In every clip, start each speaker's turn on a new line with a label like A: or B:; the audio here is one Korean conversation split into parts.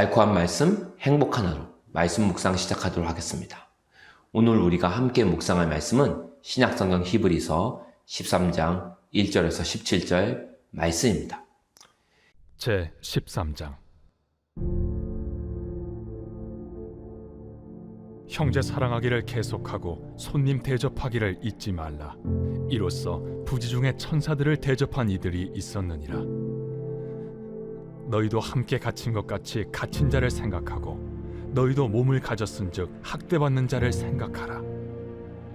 A: 달콤한 말씀, 행복한 하루, 말씀 묵상 시작하도록 하겠습니다. 오늘 우리가 함께 묵상할 말씀은 신약성경 히브리서 13장 1절에서 17절 말씀입니다.
B: 제 13장. 형제 사랑하기를 계속하고 손님 대접하기를 잊지 말라. 이로써 부지 중에 천사들을 대접한 이들이 있었느니라. 너희도 함께 갇힌 것 같이 갇힌 자를 생각하고 너희도 몸을 가졌은즉 학대받는 자를 생각하라.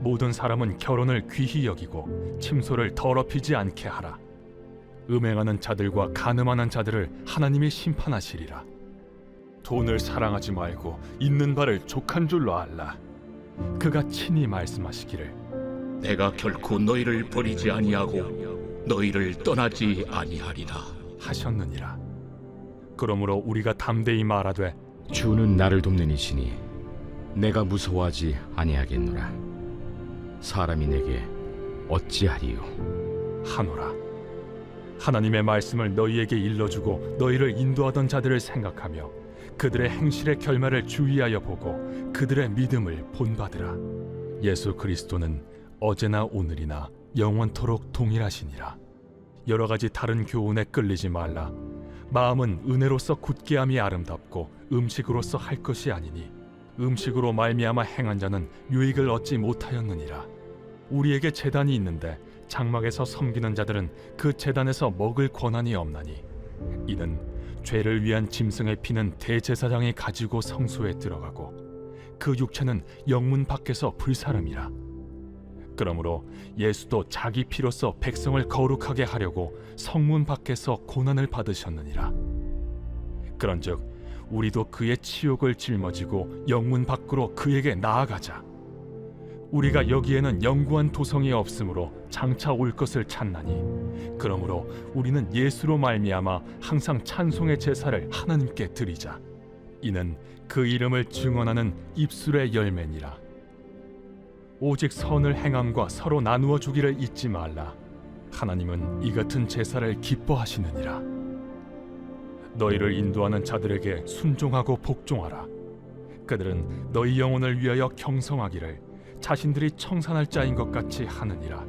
B: 모든 사람은 결혼을 귀히 여기고 침소를 더럽히지 않게 하라. 음행하는 자들과 간음하는 자들을 하나님이 심판하시리라. 돈을 사랑하지 말고 있는 바를 족한 줄로 알라. 그가 친히 말씀하시기를
C: 내가 결코 너희를 버리지 아니하고 너희를 떠나지 아니하리라
B: 하셨느니라. 그러므로 우리가 담대히 말하되
D: 주는 나를 돕는 이시니 내가 무서워하지 아니하겠노라. 사람이 내게 어찌하리요
B: 하노라. 하나님의 말씀을 너희에게 일러주고 너희를 인도하던 자들을 생각하며 그들의 행실의 결말을 주의하여 보고 그들의 믿음을 본받으라. 예수 그리스도는 어제나 오늘이나 영원토록 동일하시니라. 여러 가지 다른 교훈에 끌리지 말라. 마음은 은혜로서 굳게함이 아름답고 음식으로서 할 것이 아니니 음식으로 말미암아 행한 자는 유익을 얻지 못하였느니라. 우리에게 제단이 있는데 장막에서 섬기는 자들은 그 제단에서 먹을 권한이 없나니 이는 죄를 위한 짐승의 피는 대제사장이 가지고 성소에 들어가고 그 육체는 영문 밖에서 불사름이라. 그러므로 예수도 자기 피로써 백성을 거룩하게 하려고 성문 밖에서 고난을 받으셨느니라. 그런즉 우리도 그의 치욕을 짊어지고 영문 밖으로 그에게 나아가자. 우리가 여기에는 영구한 도성이 없으므로 장차 올 것을 찾나니 그러므로 우리는 예수로 말미암아 항상 찬송의 제사를 하나님께 드리자. 이는 그 이름을 증언하는 입술의 열매니라. 오직 선을 행함과 서로 나누어 주기를 잊지 말라. 하나님은 이 같은 제사를 기뻐하시느니라. 너희를 인도하는 자들에게 순종하고 복종하라. 그들은 너희 영혼을 위하여 경성하기를 자신들이 청산할 자인 것 같이 하느니라.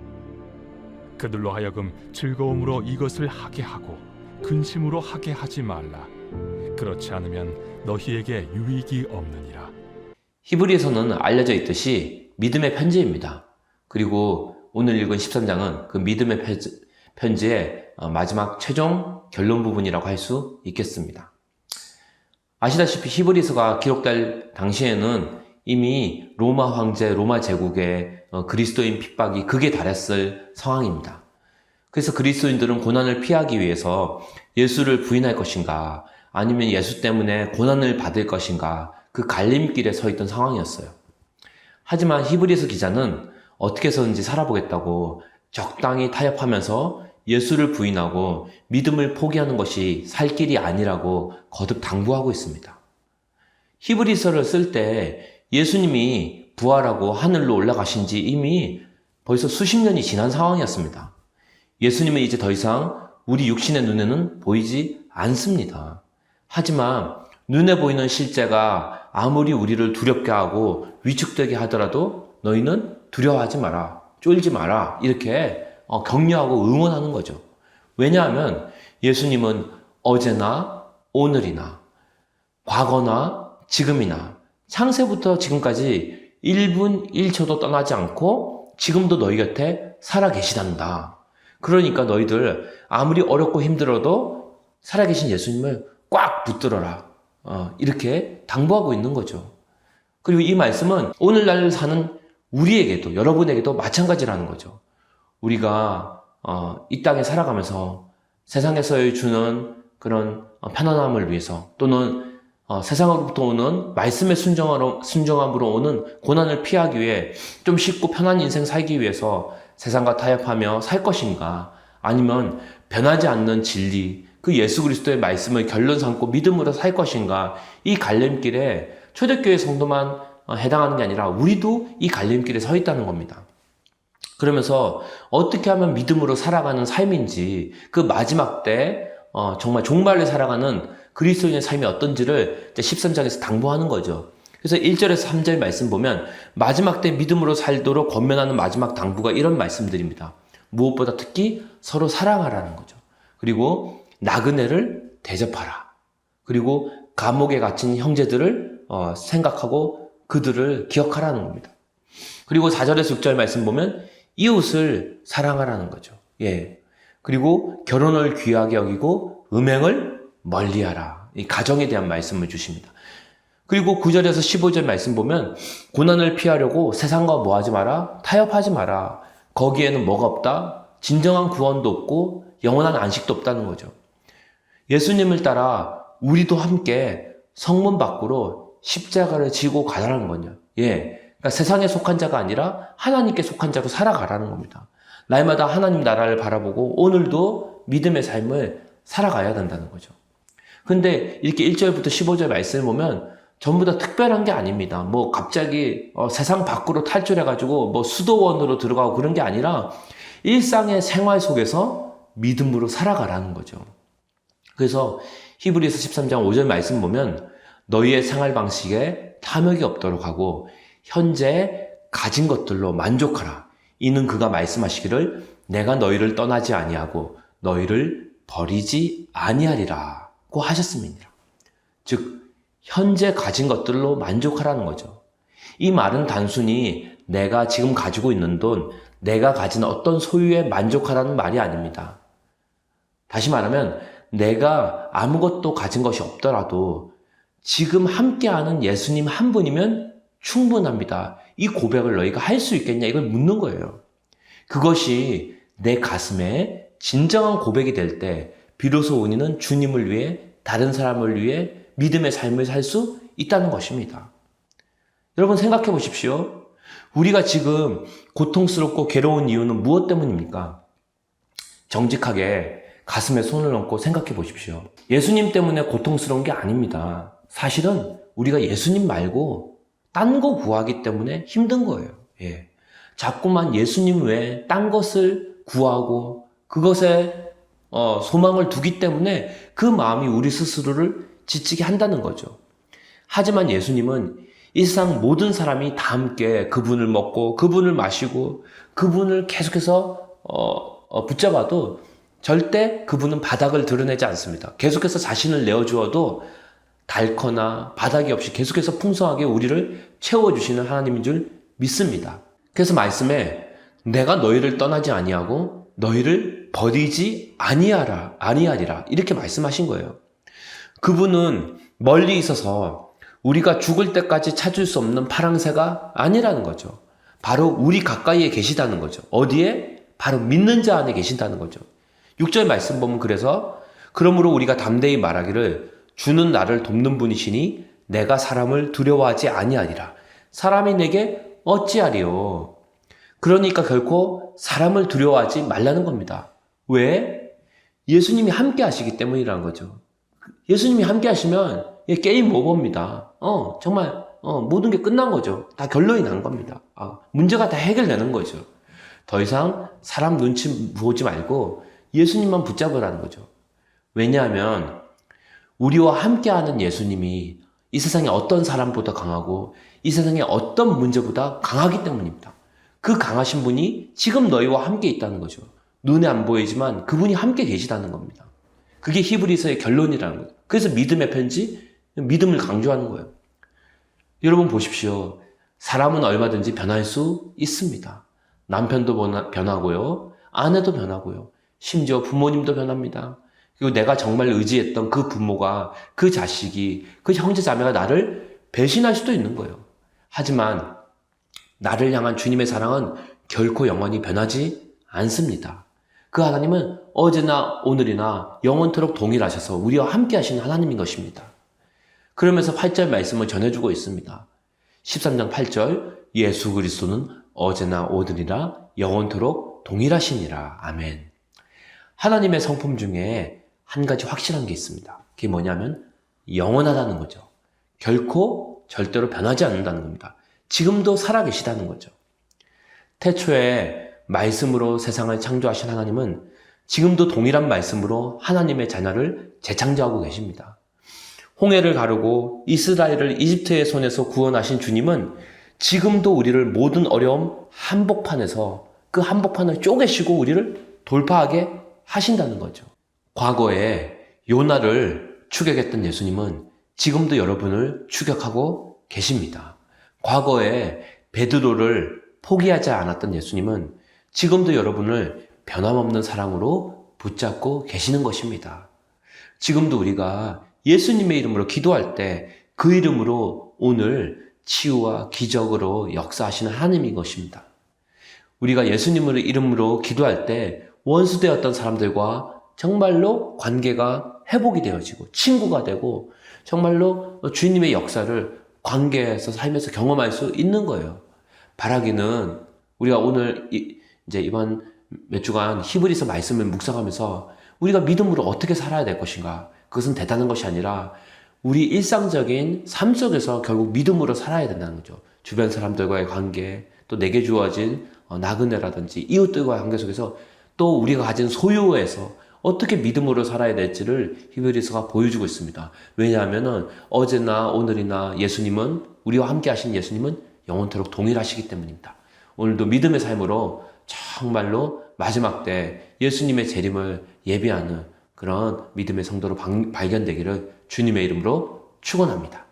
B: 그들로 하여금 즐거움으로 이것을 하게 하고 근심으로 하게 하지 말라. 그렇지 않으면 너희에게 유익이 없느니라.
A: 히브리에서는 알려져 있듯이 믿음의 편지입니다. 그리고 오늘 읽은 13장은 그 믿음의 편지의 마지막 최종 결론 부분이라고 할 수 있겠습니다. 아시다시피 히브리서가 기록될 당시에는 이미 로마 황제, 로마 제국의 그리스도인 핍박이 극에 달했을 상황입니다. 그래서 그리스도인들은 고난을 피하기 위해서 예수를 부인할 것인가 아니면 예수 때문에 고난을 받을 것인가 그 갈림길에 서 있던 상황이었어요. 하지만 히브리서 기자는 어떻게 해서든지 살아보겠다고 적당히 타협하면서 예수를 부인하고 믿음을 포기하는 것이 살 길이 아니라고 거듭 당부하고 있습니다. 히브리서를 쓸 때 예수님이 부활하고 하늘로 올라가신 지 이미 벌써 수십 년이 지난 상황이었습니다. 예수님은 이제 더 이상 우리 육신의 눈에는 보이지 않습니다. 하지만 눈에 보이는 실제가 아무리 우리를 두렵게 하고 위축되게 하더라도 너희는 두려워하지 마라, 쫄지 마라 이렇게 격려하고 응원하는 거죠. 왜냐하면 예수님은 어제나 오늘이나 과거나 지금이나 창세부터 지금까지 1분 1초도 떠나지 않고 지금도 너희 곁에 살아계시단다. 그러니까 너희들 아무리 어렵고 힘들어도 살아계신 예수님을 꽉 붙들어라. 이렇게 당부하고 있는 거죠. 그리고 이 말씀은 오늘날 사는 우리에게도 여러분에게도 마찬가지라는 거죠. 우리가 이 땅에 살아가면서 세상에서 주는 그런 편안함을 위해서 또는 세상으로부터 오는 말씀의 순정함으로 오는 고난을 피하기 위해 좀 쉽고 편한 인생 살기 위해서 세상과 타협하며 살 것인가 아니면 변하지 않는 진리 그 예수 그리스도의 말씀을 결론 삼고 믿음으로 살 것인가 이 갈림길에 초대교회 성도만 해당하는 게 아니라 우리도 이 갈림길에 서 있다는 겁니다. 그러면서 어떻게 하면 믿음으로 살아가는 삶인지 그 마지막 때 정말 종말을 살아가는 그리스도인의 삶이 어떤지를 이제 13장에서 당부하는 거죠. 그래서 1절에서 3절 말씀 보면 마지막 때 믿음으로 살도록 권면하는 마지막 당부가 이런 말씀들입니다. 무엇보다 특히 서로 사랑하라는 거죠. 그리고 나그네를 대접하라. 그리고 감옥에 갇힌 형제들을 생각하고 그들을 기억하라는 겁니다. 그리고 4절에서 6절 말씀 보면 이웃을 사랑하라는 거죠. 예. 그리고 결혼을 귀하게 여기고 음행을 멀리하라. 이 가정에 대한 말씀을 주십니다. 그리고 9절에서 15절 말씀 보면 고난을 피하려고 세상과 뭐하지 마라? 타협하지 마라. 거기에는 뭐가 없다? 진정한 구원도 없고 영원한 안식도 없다는 거죠. 예수님을 따라 우리도 함께 성문 밖으로 십자가를 지고 가라는 거냐. 예. 그러니까 세상에 속한 자가 아니라 하나님께 속한 자로 살아가라는 겁니다. 날마다 하나님 나라를 바라보고 오늘도 믿음의 삶을 살아가야 된다는 거죠. 근데 이렇게 1절부터 15절 말씀을 보면 전부 다 특별한 게 아닙니다. 뭐 갑자기 세상 밖으로 탈출해가지고 뭐 수도원으로 들어가고 그런 게 아니라 일상의 생활 속에서 믿음으로 살아가라는 거죠. 그래서 히브리서 13장 5절 말씀 보면 너희의 생활 방식에 탐욕이 없도록 하고 현재 가진 것들로 만족하라. 이는 그가 말씀하시기를 내가 너희를 떠나지 아니하고 너희를 버리지 아니하리라고 하셨습니다. 즉 현재 가진 것들로 만족하라는 거죠. 이 말은 단순히 내가 지금 가지고 있는 돈, 내가 가진 어떤 소유에 만족하라는 말이 아닙니다. 다시 말하면 내가 아무것도 가진 것이 없더라도 지금 함께하는 예수님 한 분이면 충분합니다. 이 고백을 너희가 할 수 있겠냐 이걸 묻는 거예요. 그것이 내 가슴에 진정한 고백이 될 때 비로소 우리는 주님을 위해 다른 사람을 위해 믿음의 삶을 살 수 있다는 것입니다. 여러분 생각해 보십시오. 우리가 지금 고통스럽고 괴로운 이유는 무엇 때문입니까? 정직하게 가슴에 손을 얹고 생각해 보십시오. 예수님 때문에 고통스러운 게 아닙니다. 사실은 우리가 예수님 말고 딴 거 구하기 때문에 힘든 거예요. 예. 자꾸만 예수님 외에 딴 것을 구하고 그것에 소망을 두기 때문에 그 마음이 우리 스스로를 지치게 한다는 거죠. 하지만 예수님은 이 세상 모든 사람이 다 함께 그분을 먹고 그분을 마시고 그분을 계속해서 붙잡아도 절대 그분은 바닥을 드러내지 않습니다. 계속해서 자신을 내어주어도 닳거나 바닥이 없이 계속해서 풍성하게 우리를 채워주시는 하나님인 줄 믿습니다. 그래서 말씀에 내가 너희를 떠나지 아니하고 너희를 버리지 아니하리라 이렇게 말씀하신 거예요. 그분은 멀리 있어서 우리가 죽을 때까지 찾을 수 없는 파랑새가 아니라는 거죠. 바로 우리 가까이에 계시다는 거죠. 어디에? 바로 믿는 자 안에 계신다는 거죠. 6절 말씀 보면 그래서 그러므로 우리가 담대히 말하기를 주는 나를 돕는 분이시니 내가 사람을 두려워하지 아니하리라. 사람이 내게 어찌하리요. 그러니까 결코 사람을 두려워하지 말라는 겁니다. 왜? 예수님이 함께 하시기 때문이라는 거죠. 예수님이 함께 하시면 게임 오버입니다. 정말 모든 게 끝난 거죠. 다 결론이 난 겁니다. 문제가 다 해결되는 거죠. 더 이상 사람 눈치 보지 말고 예수님만 붙잡으라는 거죠. 왜냐하면 우리와 함께하는 예수님이 이 세상에 어떤 사람보다 강하고 이 세상에 어떤 문제보다 강하기 때문입니다. 그 강하신 분이 지금 너희와 함께 있다는 거죠. 눈에 안 보이지만 그분이 함께 계시다는 겁니다. 그게 히브리서의 결론이라는 거예요. 그래서 믿음의 편지, 믿음을 강조하는 거예요. 여러분 보십시오. 사람은 얼마든지 변할 수 있습니다. 남편도 변하고요. 아내도 변하고요. 심지어 부모님도 변합니다. 그리고 내가 정말 의지했던 그 부모가, 그 자식이, 그 형제 자매가 나를 배신할 수도 있는 거예요. 하지만 나를 향한 주님의 사랑은 결코 영원히 변하지 않습니다. 그 하나님은 어제나 오늘이나 영원토록 동일하셔서 우리와 함께 하시는 하나님인 것입니다. 그러면서 8절 말씀을 전해주고 있습니다. 13장 8절 예수 그리스도는 어제나 오늘이나 영원토록 동일하시니라. 아멘. 하나님의 성품 중에 한 가지 확실한 게 있습니다. 그게 뭐냐면 영원하다는 거죠. 결코 절대로 변하지 않는다는 겁니다. 지금도 살아계시다는 거죠. 태초에 말씀으로 세상을 창조하신 하나님은 지금도 동일한 말씀으로 하나님의 자녀를 재창조하고 계십니다. 홍해를 가르고 이스라엘을 이집트의 손에서 구원하신 주님은 지금도 우리를 모든 어려움 한복판에서 그 한복판을 쪼개시고 우리를 돌파하게 하신다는 거죠. 과거에 요나를 추격했던 예수님은 지금도 여러분을 추격하고 계십니다. 과거에 베드로를 포기하지 않았던 예수님은 지금도 여러분을 변함없는 사랑으로 붙잡고 계시는 것입니다. 지금도 우리가 예수님의 이름으로 기도할 때 그 이름으로 오늘 치유와 기적으로 역사하시는 하나님인 것입니다. 우리가 예수님의 이름으로 기도할 때 원수되었던 사람들과 정말로 관계가 회복이 되어지고 친구가 되고 정말로 주님의 역사를 관계에서 살면서 경험할 수 있는 거예요. 바라기는 우리가 오늘 이제 이번 몇 주간 히브리서 말씀을 묵상하면서 우리가 믿음으로 어떻게 살아야 될 것인가, 그것은 대단한 것이 아니라 우리 일상적인 삶 속에서 결국 믿음으로 살아야 된다는 거죠. 주변 사람들과의 관계, 또 내게 주어진 나그네라든지 이웃들과의 관계 속에서 또 우리가 가진 소유에서 어떻게 믿음으로 살아야 될지를 히브리서가 보여주고 있습니다. 왜냐하면 어제나 오늘이나 예수님은, 우리와 함께 하신 예수님은 영원토록 동일하시기 때문입니다. 오늘도 믿음의 삶으로 정말로 마지막 때 예수님의 재림을 예비하는 그런 믿음의 성도로 발견되기를 주님의 이름으로 축원합니다.